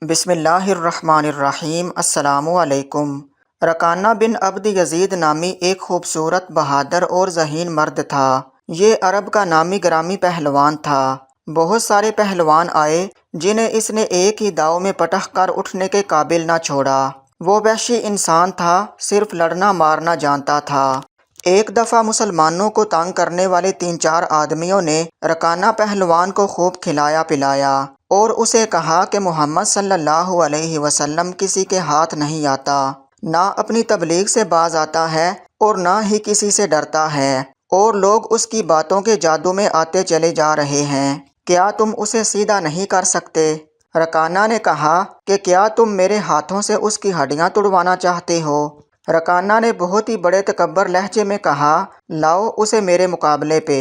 بسم اللہ الرحمن الرحیم۔ السلام علیکم۔ رکانہ بن عبد یزید نامی ایک خوبصورت، بہادر اور ذہین مرد تھا۔ یہ عرب کا نامی گرامی پہلوان تھا۔ بہت سارے پہلوان آئے جنہیں اس نے ایک ہی داؤ میں پٹخ کر اٹھنے کے قابل نہ چھوڑا۔ وہ وحشی انسان تھا، صرف لڑنا مارنا جانتا تھا۔ ایک دفعہ مسلمانوں کو تنگ کرنے والے 3-4 آدمیوں نے رکانہ پہلوان کو خوب کھلایا پلایا اور اسے کہا کہ محمد صلی اللہ علیہ وسلم کسی کے ہاتھ نہیں آتا، نہ اپنی تبلیغ سے باز آتا ہے اور نہ ہی کسی سے ڈرتا ہے، اور لوگ اس کی باتوں کے جادو میں آتے چلے جا رہے ہیں۔ کیا تم اسے سیدھا نہیں کر سکتے؟ رکانہ نے کہا کہ کیا تم میرے ہاتھوں سے اس کی ہڈیاں توڑوانا چاہتے ہو؟ رکانہ نے بہت ہی بڑے تکبر لہجے میں کہا، لاؤ اسے میرے مقابلے پہ،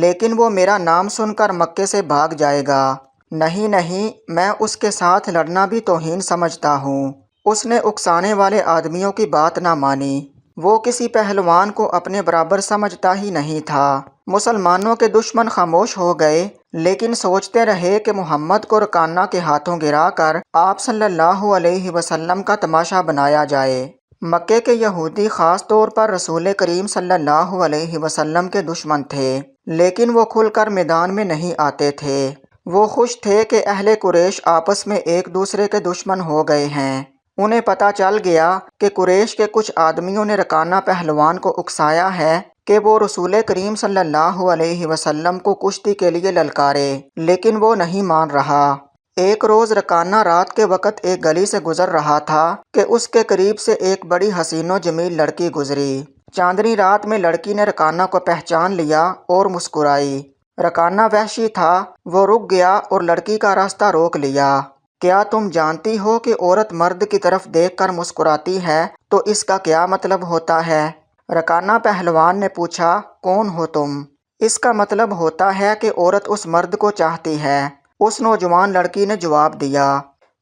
لیکن وہ میرا نام سن کر مکے سے بھاگ جائے گا۔ نہیں نہیں، میں اس کے ساتھ لڑنا بھی توہین سمجھتا ہوں۔ اس نے اکسانے والے آدمیوں کی بات نہ مانی۔ وہ کسی پہلوان کو اپنے برابر سمجھتا ہی نہیں تھا۔ مسلمانوں کے دشمن خاموش ہو گئے، لیکن سوچتے رہے کہ محمد کو رکانہ کے ہاتھوں گرا کر آپ صلی اللہ علیہ وسلم کا تماشا بنایا جائے۔ مکے کے یہودی خاص طور پر رسول کریم صلی اللہ علیہ وسلم کے دشمن تھے، لیکن وہ کھل کر میدان میں نہیں آتے تھے۔ وہ خوش تھے کہ اہل قریش آپس میں ایک دوسرے کے دشمن ہو گئے ہیں۔ انہیں پتہ چل گیا کہ قریش کے کچھ آدمیوں نے رکانہ پہلوان کو اکسایا ہے کہ وہ رسول کریم صلی اللہ علیہ وسلم کو کشتی کے لیے للکارے، لیکن وہ نہیں مان رہا۔ ایک روز رکانہ رات کے وقت ایک گلی سے گزر رہا تھا کہ اس کے قریب سے ایک بڑی حسین و جمیل لڑکی گزری۔ چاندنی رات میں لڑکی نے رکانہ کو پہچان لیا اور مسکرائی۔ رکانہ وحشی تھا، وہ رک گیا اور لڑکی کا راستہ روک لیا۔ کیا تم جانتی ہو کہ عورت مرد کی طرف دیکھ کر مسکراتی ہے تو اس کا کیا مطلب ہوتا ہے؟ رکانہ پہلوان نے پوچھا، کون ہو تم؟ اس کا مطلب ہوتا ہے کہ عورت اس مرد کو چاہتی ہے۔ اس نوجوان لڑکی نے جواب دیا،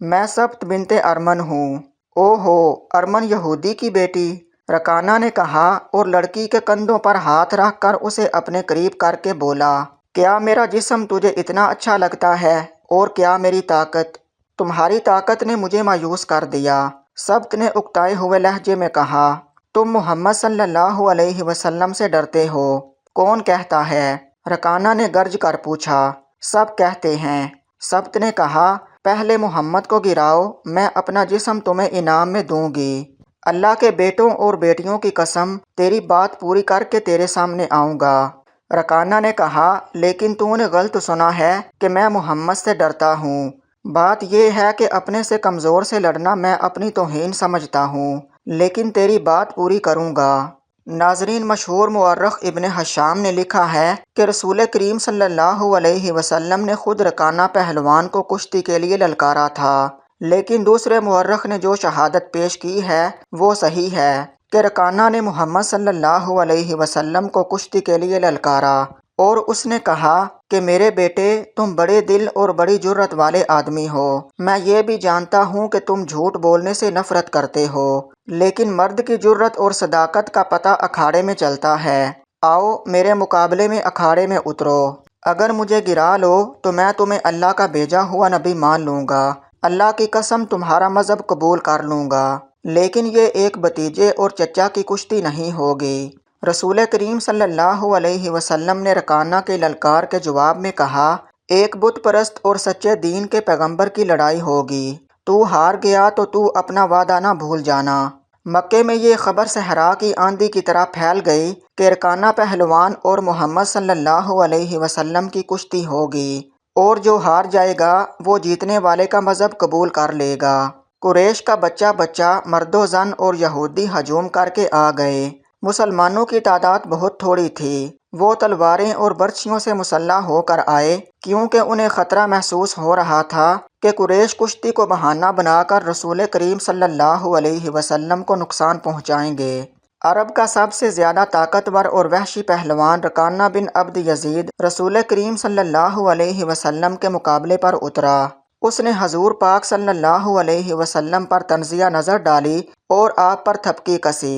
میں سبت بنت ارمن ہوں۔ او ہو، ارمن یہودی کی بیٹی؟ رکانہ نے کہا اور لڑکی کے کندھوں پر ہاتھ رکھ کر اسے اپنے قریب کر کے بولا، کیا میرا جسم تجھے اتنا اچھا لگتا ہے؟ اور کیا میری طاقت؟ تمہاری طاقت نے مجھے مایوس کر دیا۔ سبت نے اکتائے ہوئے لہجے میں کہا، تم محمد صلی اللہ علیہ وسلم سے ڈرتے ہو؟ کون کہتا ہے؟ رکانہ نے گرج کر پوچھا۔ سب کہتے ہیں۔ سبت نے کہا، پہلے محمد کو گراؤ، میں اپنا جسم تمہیں انعام میں دوں گی۔ اللہ کے بیٹوں اور بیٹیوں کی قسم، تیری بات پوری کر کے تیرے سامنے آؤں گا۔ رکانہ نے کہا، لیکن تو نے غلط سنا ہے کہ میں محمد سے ڈرتا ہوں۔ بات یہ ہے کہ اپنے سے کمزور سے لڑنا میں اپنی توہین سمجھتا ہوں، لیکن تیری بات پوری کروں گا۔ ناظرین، مشہور مورخ ابن ہشام نے لکھا ہے کہ رسول کریم صلی اللہ علیہ وسلم نے خود رکانہ پہلوان کو کشتی کے لیے للکارا تھا، لیکن دوسرے مورخ نے جو شہادت پیش کی ہے وہ صحیح ہے کہ رکانہ نے محمد صلی اللہ علیہ وسلم کو کشتی کے لیے للکارا اور اس نے کہا کہ میرے بیٹے، تم بڑے دل اور بڑی جرت والے آدمی ہو۔ میں یہ بھی جانتا ہوں کہ تم جھوٹ بولنے سے نفرت کرتے ہو، لیکن مرد کی جرت اور صداقت کا پتہ اکھاڑے میں چلتا ہے۔ آؤ میرے مقابلے میں اکھاڑے میں اترو۔ اگر مجھے گرا لو تو میں تمہیں اللہ کا بھیجا ہوا نبی مان لوں گا، اللہ کی قسم تمہارا مذہب قبول کر لوں گا، لیکن یہ ایک بھتیجے اور چچا کی کشتی نہیں ہوگی۔ رسول کریم صلی اللہ علیہ وسلم نے رکانہ کے للکار کے جواب میں کہا، ایک بت پرست اور سچے دین کے پیغمبر کی لڑائی ہوگی، تو ہار گیا تو تو اپنا وعدہ نہ بھول جانا۔ مکے میں یہ خبر صحرا کی آندھی کی طرح پھیل گئی کہ رکانہ پہلوان اور محمد صلی اللہ علیہ وسلم کی کشتی ہوگی، اور جو ہار جائے گا وہ جیتنے والے کا مذہب قبول کر لے گا۔ قریش کا بچہ بچہ، مرد و زن اور یہودی ہجوم کر کے آ گئے۔ مسلمانوں کی تعداد بہت تھوڑی تھی۔ وہ تلواریں اور برچھیوں سے مسلح ہو کر آئے، کیونکہ انہیں خطرہ محسوس ہو رہا تھا کہ قریش کشتی کو بہانہ بنا کر رسول کریم صلی اللہ علیہ وسلم کو نقصان پہنچائیں گے۔ عرب کا سب سے زیادہ طاقتور اور وحشی پہلوان رکانہ بن عبد یزید رسول کریم صلی اللہ علیہ وسلم کے مقابلے پر اترا۔ اس نے حضور پاک صلی اللہ علیہ وسلم پر طنزیہ نظر ڈالی اور آپ پر تھپکی کسی۔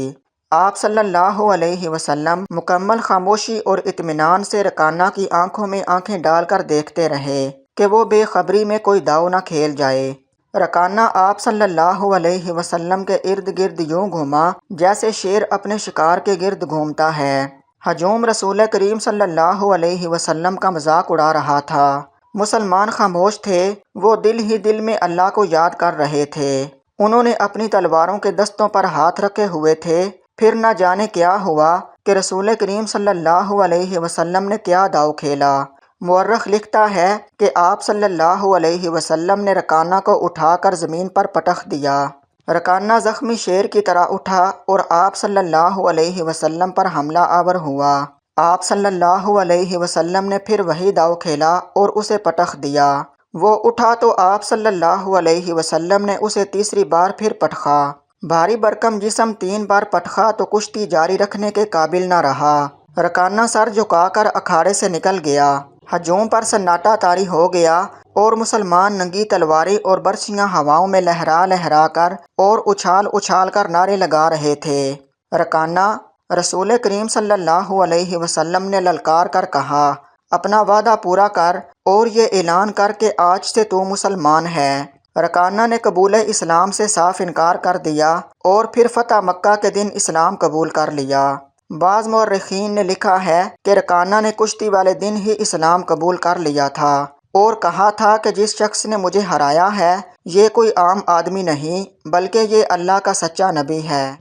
آپ صلی اللہ علیہ وسلم مکمل خاموشی اور اطمینان سے رکانہ کی آنکھوں میں آنکھیں ڈال کر دیکھتے رہے کہ وہ بے خبری میں کوئی داؤ نہ کھیل جائے۔ رکانہ آپ صلی اللہ علیہ وسلم کے ارد گرد یوں گھوما جیسے شیر اپنے شکار کے گرد گھومتا ہے۔ ہجوم رسول کریم صلی اللہ علیہ وسلم کا مذاق اڑا رہا تھا۔ مسلمان خاموش تھے، وہ دل ہی دل میں اللہ کو یاد کر رہے تھے۔ انہوں نے اپنی تلواروں کے دستوں پر ہاتھ رکھے ہوئے تھے۔ پھر نہ جانے کیا ہوا کہ رسول کریم صلی اللہ علیہ وسلم نے کیا داؤ کھیلا۔ مورخ لکھتا ہے کہ آپ صلی اللہ علیہ وسلم نے رکانہ کو اٹھا کر زمین پر پٹخ دیا۔ رکانہ زخمی شیر کی طرح اٹھا اور آپ صلی اللہ علیہ وسلم پر حملہ آور ہوا۔ آپ صلی اللہ علیہ وسلم نے پھر وہی داؤ کھیلا اور اسے پٹخ دیا۔ وہ اٹھا تو آپ صلی اللہ علیہ وسلم نے اسے تیسری بار پھر پٹخا۔ بھاری بھرکم جسم 3 بار پٹخا تو کشتی جاری رکھنے کے قابل نہ رہا۔ رکانہ سر جھکا کر اکھاڑے سے نکل گیا۔ ہجوم پر سناٹا طاری ہو گیا اور مسلمان ننگی تلواریں اور برچیاں ہواؤں میں لہرا لہرا کر اور اچھال اچھال کر نعرے لگا رہے تھے۔ رکانہ، رسول کریم صلی اللہ علیہ وسلم نے للکار کر کہا، اپنا وعدہ پورا کر اور یہ اعلان کر کہ آج سے تو مسلمان ہے۔ رکانہ نے قبول اسلام سے صاف انکار کر دیا اور پھر فتح مکہ کے دن اسلام قبول کر لیا۔ بعض مورخین نے لکھا ہے کہ رکانہ نے کشتی والے دن ہی اسلام قبول کر لیا تھا اور کہا تھا کہ جس شخص نے مجھے ہرایا ہے یہ کوئی عام آدمی نہیں بلکہ یہ اللہ کا سچا نبی ہے۔